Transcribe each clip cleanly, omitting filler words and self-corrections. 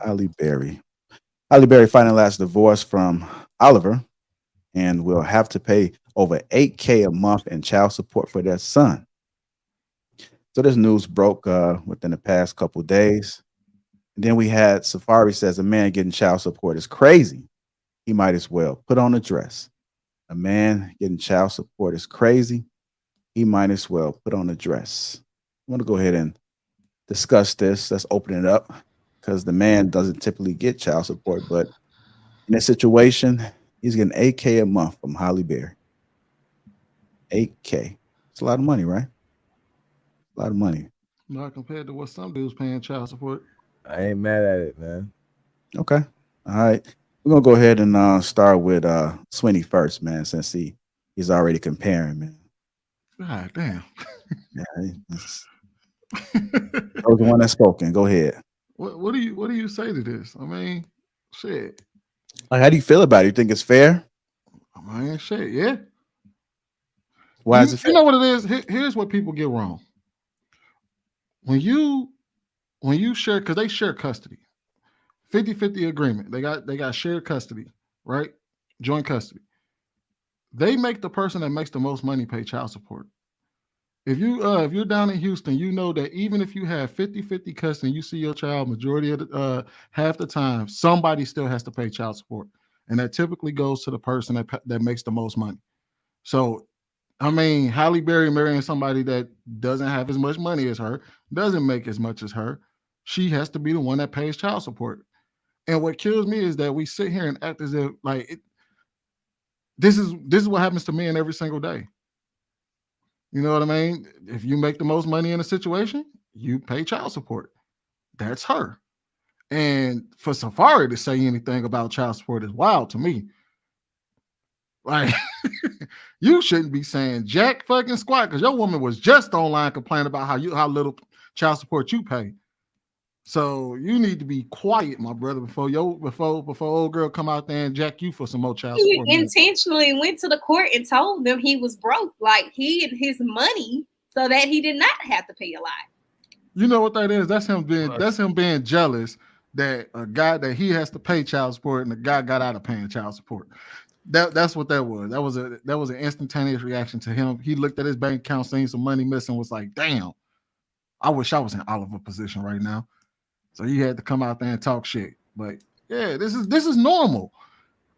Halle Berry. Halle Berry finalized divorce from Oliver and will have to pay over 8K a month in child support for their son. So this news broke within the past couple days. And then we had Safari says a man getting child support is crazy. He might as well put on a dress. A man getting child support is crazy. He might as well put on a dress. I want to go ahead and discuss this. Let's open it up because the man doesn't typically get child support, but in this situation, he's getting 8K a month from Halle Berry. 8K. It's a lot of money, right? A lot of money. Not compared to what some dudes paying child support. I ain't mad at it, man. Okay. All right. We're gonna go ahead and start with Sweeney first, man, since he's already comparing, man. God damn. Yeah, I was the one that spoken. Go ahead. What do you say to this? I mean, shit. Like, how do you feel about it? You think it's fair? I mean, shit. Yeah. Why is You it you fair? know what it is? Here's what people get wrong. When you share, because they share custody, 50-50 agreement. They got shared custody, right? Joint custody. They make the person that makes the most money pay child support. If you're down in Houston, you know that even if you have 50-50 custody, you see your child majority of the half the time, somebody still has to pay child support. And that typically goes to the person that makes the most money. So I mean, Halle Berry marrying somebody that doesn't have as much money as her, doesn't make as much as her. She has to be the one that pays child support. And what kills me is that we sit here and act as if like this is what happens to men every single day. You know what I mean? If you make the most money in a situation, you pay child support. That's her. And for Safari to say anything about child support is wild to me. Like, you shouldn't be saying jack fucking squat because your woman was just online complaining about how little child support you pay. So you need to be quiet, my brother, before old girl come out there and jack you for some more child He support money. intentionally went to the court and told them he was broke, like he and his money, so that he did not have to pay a lot. You know what that is? That's him being Plus, jealous that a guy that he has to pay child support and the guy got out of paying child support. That's what that was. That was an instantaneous reaction to him. He looked at his bank account, seen some money missing, was like, "Damn, I wish I was in Oliver position right now." So he had to come out there and talk shit. But yeah, this is normal.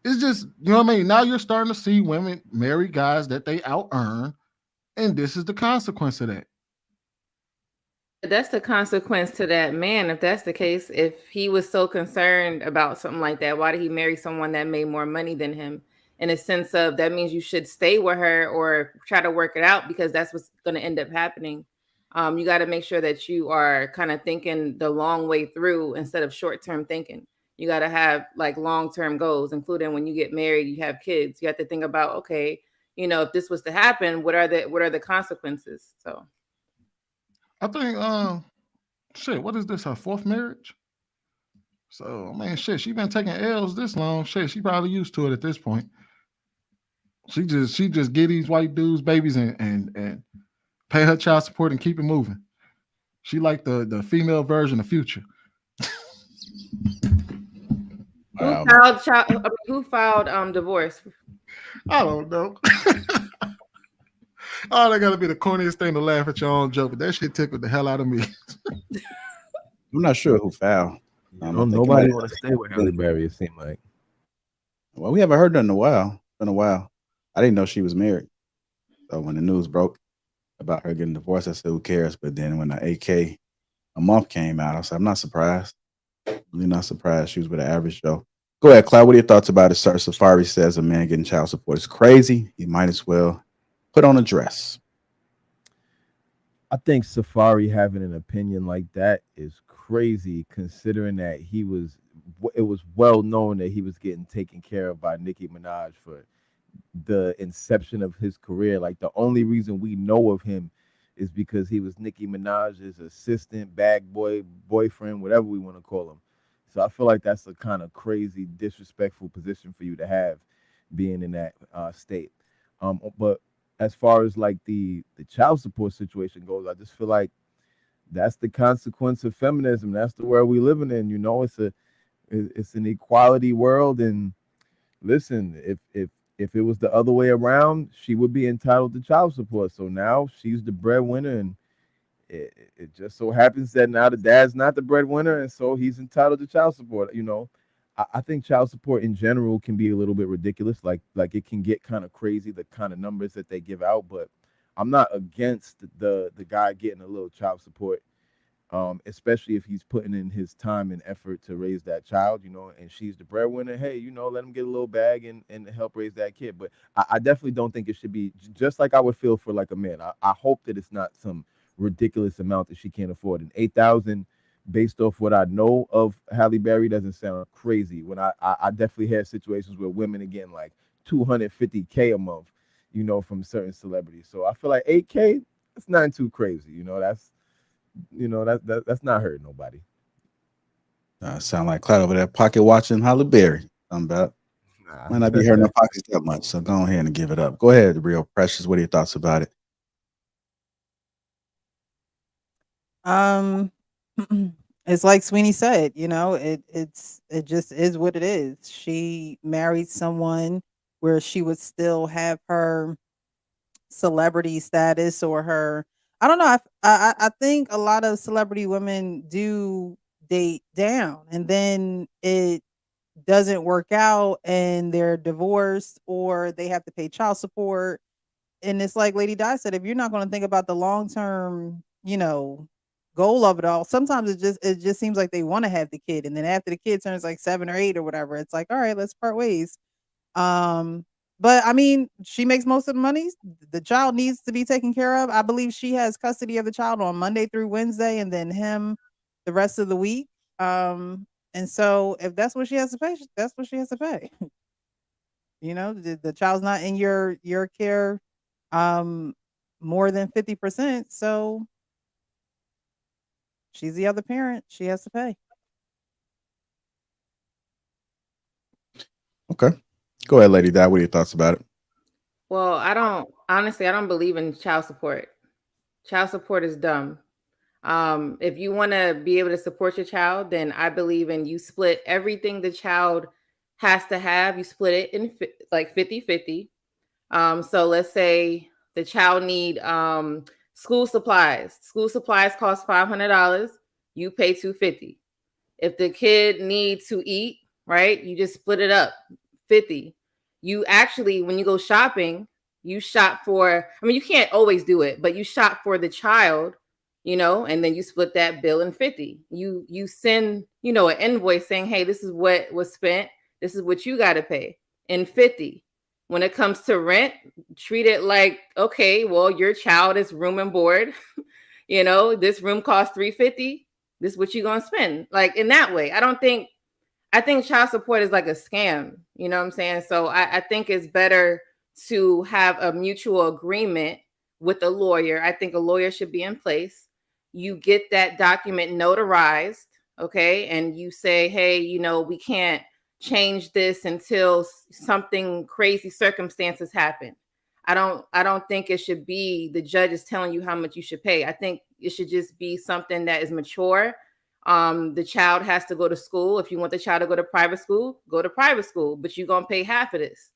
It's just you know what I mean. Now you're starting to see women marry guys that they out earn, and this is the consequence of that. That's the consequence to that man. If that's the case, if he was so concerned about something like that, why did he marry someone that made more money than him? In a sense of that means you should stay with her or try to work it out because that's what's going to end up happening. You got to make sure that you are kind of thinking the long way through instead of short term thinking. You got to have like long term goals, including when you get married, you have kids. You have to think about okay, if this was to happen, what are the consequences? So I think, shit, what is this? Her fourth marriage? So, man, shit, she been taking L's this long. Shit, she probably used to it at this point. She just get these white dudes babies and pay her child support and keep it moving. She like the female version of Future. who Wow. filed child? I mean, who filed divorce? I don't know. Oh, that gotta be the corniest thing to laugh at your own joke, but that shit tickled the hell out of me. I'm not sure who fouled. I think it might nobody want to stay with Halle have. Berry. It seemed like. Well, we haven't heard her in a while. Been a while. I didn't know she was married. So when the news broke about her getting divorced, I said, "Who cares?" But then when the 8K a month came out, I said, "I'm not surprised. Really not surprised." She was with an average Joe. Go ahead, Cloud. What are your thoughts about it, sir? Safari says a man getting child support is crazy. He might as well put on a dress. I think Safari having an opinion like that is crazy, considering that it was well known that he was getting taken care of by Nicki Minaj for the inception of his career. Like the only reason we know of him is because he was Nicki Minaj's assistant, bag boy, boyfriend, whatever we want to call him. So I feel like that's a kind of crazy, disrespectful position for you to have, being in that state. But as far as like the child support situation goes, I just feel like that's the consequence of feminism. That's the world we living in. It's It's an equality world, and listen, if it was the other way around, she would be entitled to child support. So now she's the breadwinner, and it just so happens that now the dad's not the breadwinner, and so he's entitled to child support. I think child support in general can be a little bit ridiculous. Like it can get kind of crazy, the kind of numbers that they give out. But I'm not against the guy getting a little child support, especially if he's putting in his time and effort to raise that child, and she's the breadwinner. Hey, let him get a little bag and help raise that kid. But I definitely don't think it should be just like I would feel for like a man. I hope that it's not some ridiculous amount that she can't afford. And 8,000, based off what I know of Halle Berry, doesn't sound crazy. When I definitely had situations where women are getting like $250K a month, from certain celebrities. So I feel like 8K, it's not too crazy. That's not hurting nobody. Sound like Clout over there pocket watching Halle Berry. About might not be hurting our pockets that much. So go ahead and give it up. Go ahead, Real Precious. What are your thoughts about it? It's like Sweeney said, it just is what it is. She married someone where she would still have her celebrity status or her, I don't know. I think a lot of celebrity women do date down and then it doesn't work out and they're divorced or they have to pay child support. And it's like Lady Di said, if you're not going to think about the long term, goal of it all, sometimes it just seems like they want to have the kid, and then after the kid turns like 7 or 8 or whatever, it's like, all right, let's part ways. But I mean, she makes most of the money. The child needs to be taken care of. I believe she has custody of the child on Monday through Wednesday, and then him the rest of the week. And so if that's what she has to pay, that's what she has to pay. The child's not in your care more than 50%. So she's the other parent. She has to pay. Okay. Go ahead, Lady Di. What are your thoughts about it? Well, I don't believe in child support. Child support is dumb. If you want to be able to support your child, then I believe in you split everything the child has to have. You split it in like 50-50. So let's say the child need school supplies. School supplies cost $500. You pay $250. If the kid needs to eat, right, you just split it up 50. You actually, when you go shopping, you shop for, I mean, you can't always do it, but you shop for the child, and then you split that bill in 50. You send, an invoice saying, hey, this is what was spent. This is what you got to pay in 50. When it comes to rent, treat it like, okay, well, your child is room and board. This room costs $350. This is what you're going to spend. Like in that way. I think child support is like a scam. You know what I'm saying? So I think it's better to have a mutual agreement with a lawyer. I think a lawyer should be in place. You get that document notarized, okay? And you say, hey, we can't change this until something crazy circumstances happen. I don't think it should be the judge is telling you how much you should pay. I think it should just be something that is mature. The child has to go to school. If you want the child to go to private school, go to private school, but you're going to pay half of this.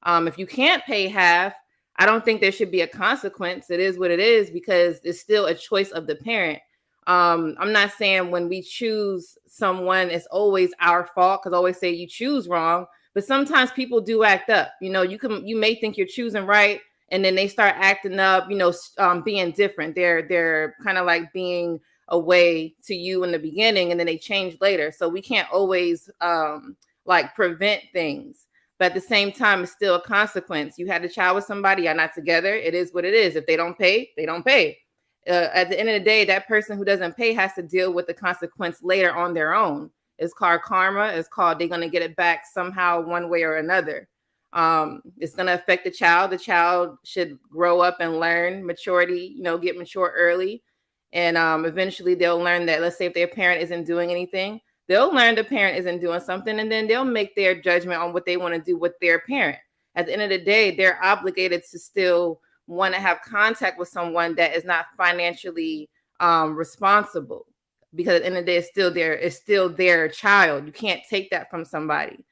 If you can't pay half, I don't think there should be a consequence. It is what it is because it's still a choice of the parent. I'm not saying when we choose someone, it's always our fault because I always say you choose wrong, but sometimes people do act up. You may think you're choosing right, and then they start acting up, being different. They're kind of like being a way to you in the beginning, and then they change later. So we can't always prevent things. But at the same time, it's still a consequence. You had a child with somebody, you're not together. It is what it is. If they don't pay, they don't pay. At the end of the day, that person who doesn't pay has to deal with the consequence later on their own. It's called karma. It's called they're going to get it back somehow, one way or another. It's going to affect the child. The child should grow up and learn maturity, get mature early. And eventually they'll learn that, let's say if their parent isn't doing anything, they'll learn the parent isn't doing something, and then they'll make their judgment on what they want to do with their parent. At the end of the day, they're obligated to still want to have contact with someone that is not financially responsible. because at the end of the day, it's still their child. You can't take that from somebody.